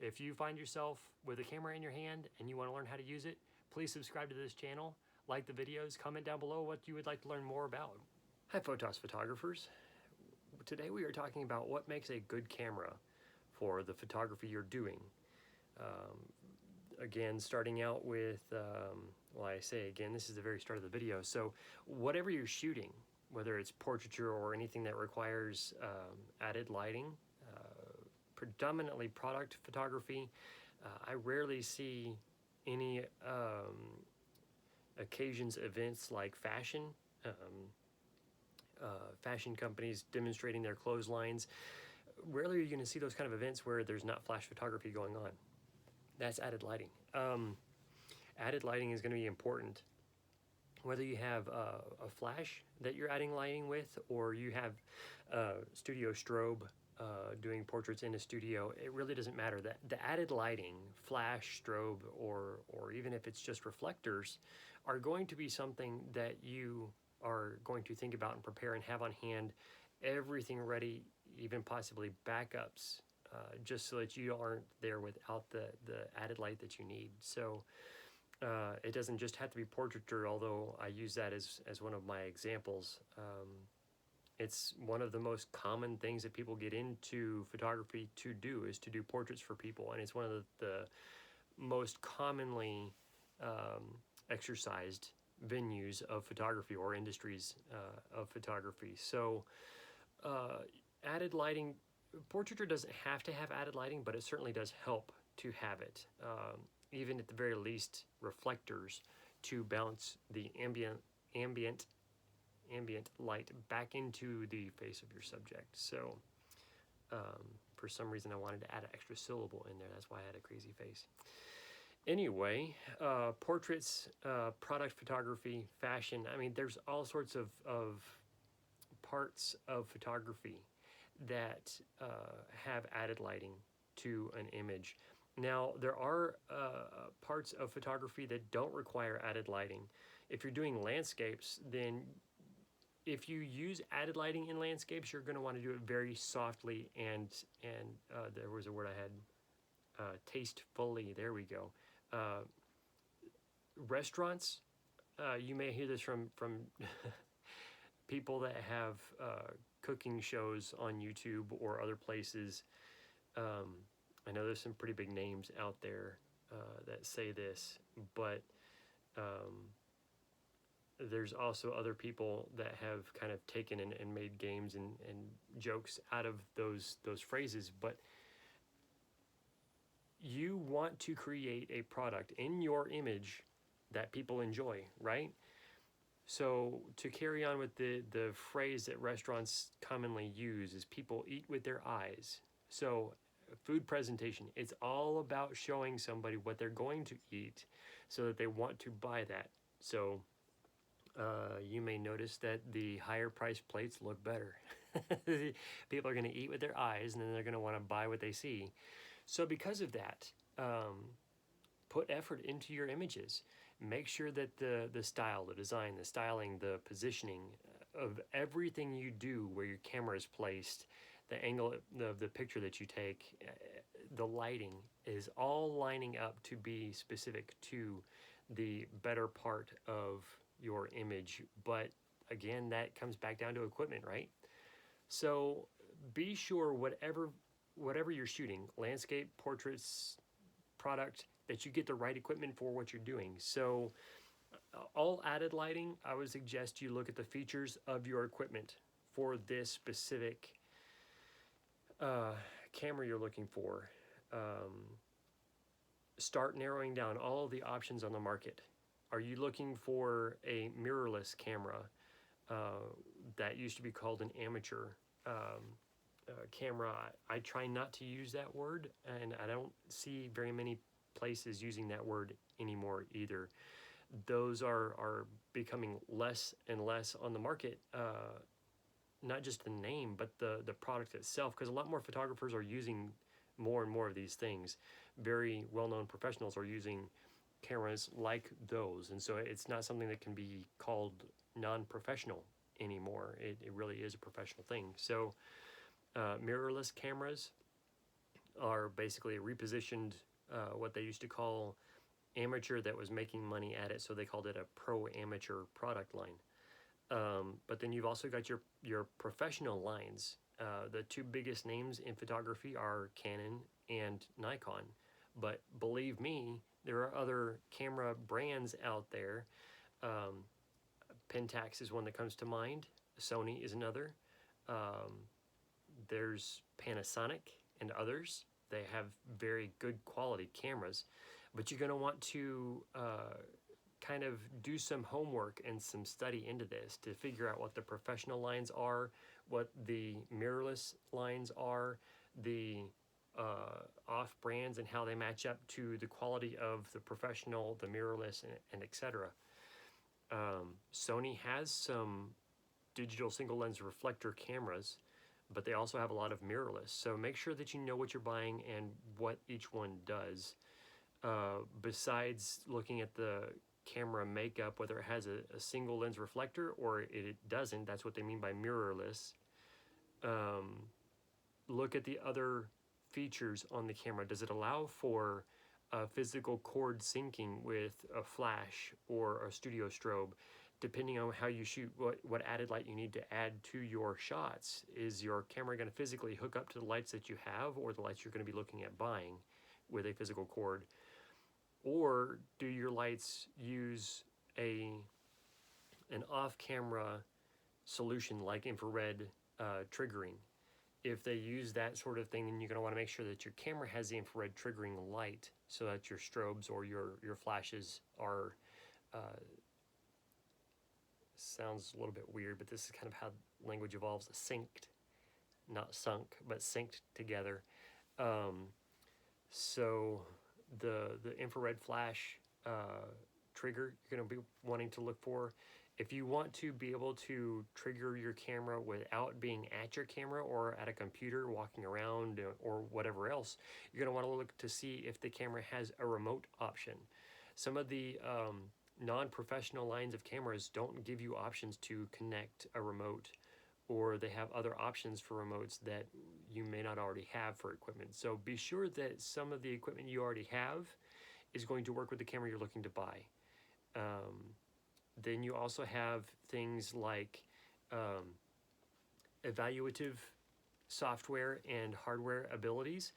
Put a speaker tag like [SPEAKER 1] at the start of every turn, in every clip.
[SPEAKER 1] if you find yourself with a camera in your hand and you want to learn how to use it, please subscribe to this channel, like the videos, comment down below what you would like to learn more about. Hi Photos photographers. Today we are talking about what makes a good camera for the photography you're doing. Again, starting out with, well, I say again, this is the very start of the video. So whatever you're shooting, whether it's portraiture or anything that requires added lighting, predominantly product photography, I rarely see any occasions, events like fashion, fashion companies demonstrating their clotheslines. Rarely are you going to see those kind of events where there's not flash photography going on. That's added lighting. Added lighting is going to be important. Whether you have a flash that you're adding lighting with, or you have studio strobe doing portraits in a studio, it really doesn't matter. That the added lighting, flash, strobe, or even if it's just reflectors, are going to be something that you are going to think about and prepare and have on hand, everything ready, even possibly backups, just so that you aren't there without the added light that you need. So it doesn't just have to be portraiture, although I use that as one of my examples. It's one of the most common things that people get into photography to do, is to do portraits for people, and it's one of the most commonly exercised venues of photography, or industries of photography. So added lighting, portraiture doesn't have to have added lighting, but it certainly does help to have it. Even at the very least, reflectors to bounce the ambient light back into the face of your subject. So for some reason I wanted to add an extra syllable in there. That's why I had a crazy face. Anyway, portraits, product photography, fashion. I mean, there's all sorts of parts of photography that have added lighting to an image. Now, there are parts of photography that don't require added lighting. If you're doing landscapes, then if you use added lighting in landscapes, you're going to want to do it very softly and there was a word I had, tastefully. There we go. Restaurants, you may hear this from people that have cooking shows on YouTube or other places. I know there's some pretty big names out there that say this, but there's also other people that have kind of taken and made games and jokes out of those phrases. But you want to create a product in your image that people enjoy, right? So to carry on with the phrase that restaurants commonly use is people eat with their eyes. So food presentation, it's all about showing somebody what they're going to eat so that they want to buy that. So you may notice that the higher priced plates look better. People are going to eat with their eyes, and then they're going to want to buy what they see. So because of that, put effort into your images. Make sure that the style, the design, the styling, the positioning of everything you do, where your camera is placed, the angle of the picture that you take, the lighting, is all lining up to be specific to the better part of your image. But again, that comes back down to equipment, right? So be sure whatever you're shooting, landscape, portraits, product, that you get the right equipment for what you're doing. So all added lighting, I would suggest you look at the features of your equipment for this specific camera you're looking for. Start narrowing down all of the options on the market. Are you looking for a mirrorless camera? That used to be called an amateur camera. I try not to use that word, and I don't see very many places using that word anymore either. Those are becoming less and less on the market. Not just the name, but the product itself, because a lot more photographers are using more and more of these things. Very well-known professionals are using cameras like those, and so it's not something that can be called non-professional anymore. It really is a professional thing. So mirrorless cameras, are basically a repositioned, what they used to call amateur that was making money at it, so they called it a pro amateur product line. But then you've also got your professional lines. The two biggest names in photography are Canon and Nikon. But believe me, there are other camera brands out there. Um, Pentax is one that comes to mind. Sony is another. Um, there's Panasonic and others. They have very good quality cameras, but you're going to want to kind of do some homework and some study into this to figure out what the professional lines are, what the mirrorless lines are, the off brands, and how they match up to the quality of the professional, the mirrorless, and etc. Sony has some digital single lens reflector cameras, but they also have a lot of mirrorless. So make sure that you know what you're buying and what each one does. Besides looking at the camera makeup, whether it has a single lens reflector or it doesn't, that's what they mean by mirrorless. Look at the other features on the camera. Does it allow for physical cord syncing with a flash or a studio strobe? Depending on how you shoot, what added light you need to add to your shots. Is your camera going to physically hook up to the lights that you have, or the lights you're going to be looking at buying with a physical cord? Or do your lights use an off-camera solution like infrared triggering? If they use that sort of thing, then you're going to want to make sure that your camera has the infrared triggering light so that your strobes or your flashes are, sounds a little bit weird, but this is kind of how language evolves, synced, not sunk, but synced together. So the infrared flash trigger you're going to be wanting to look for. If you want to be able to trigger your camera without being at your camera or at a computer, walking around or whatever else, you're going to want to look to see if the camera has a remote option. Some of the non-professional lines of cameras don't give you options to connect a remote, or they have other options for remotes that you may not already have for equipment. So be sure that some of the equipment you already have is going to work with the camera you're looking to buy. Then you also have things like evaluative software and hardware abilities.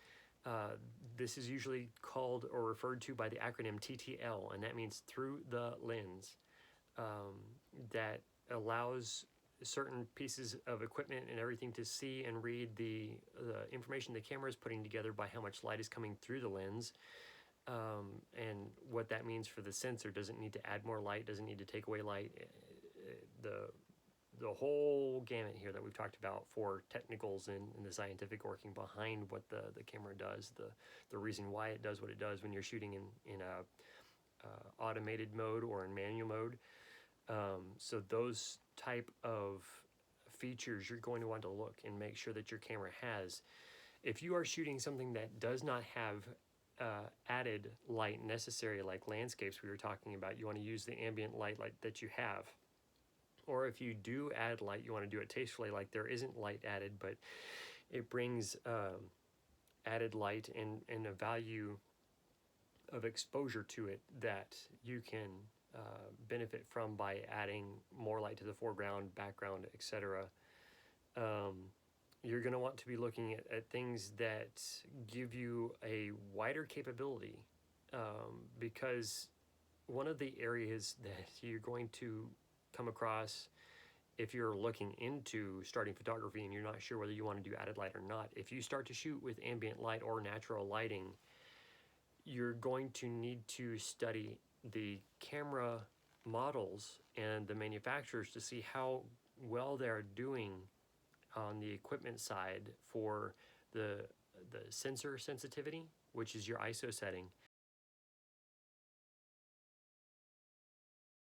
[SPEAKER 1] This is usually called or referred to by the acronym TTL, and that means through the lens. That allows certain pieces of equipment and everything to see and read the information the camera is putting together by how much light is coming through the lens. And what that means for the sensor. Doesn't need to add more light, doesn't need to take away light. The whole gamut here that we've talked about for technicals and the scientific working behind what the camera does, the reason why it does what it does when you're shooting in a automated mode or in manual mode. So those type of features you're going to want to look and make sure that your camera has. If you are shooting something that does not have added light necessary, like landscapes we were talking about, you want to use the ambient light that you have. Or if you do add light, you want to do it tastefully, like there isn't light added, but it brings added light and a value of exposure to it that you can benefit from by adding more light to the foreground, background, etc. You're going to want to be looking at things that give you a wider capability, because one of the areas that you're going to come across if you're looking into starting photography and you're not sure whether you want to do added light or not, if you start to shoot with ambient light or natural lighting, you're going to need to study the camera models and the manufacturers to see how well they're doing on the equipment side for the sensor sensitivity, which is your ISO setting,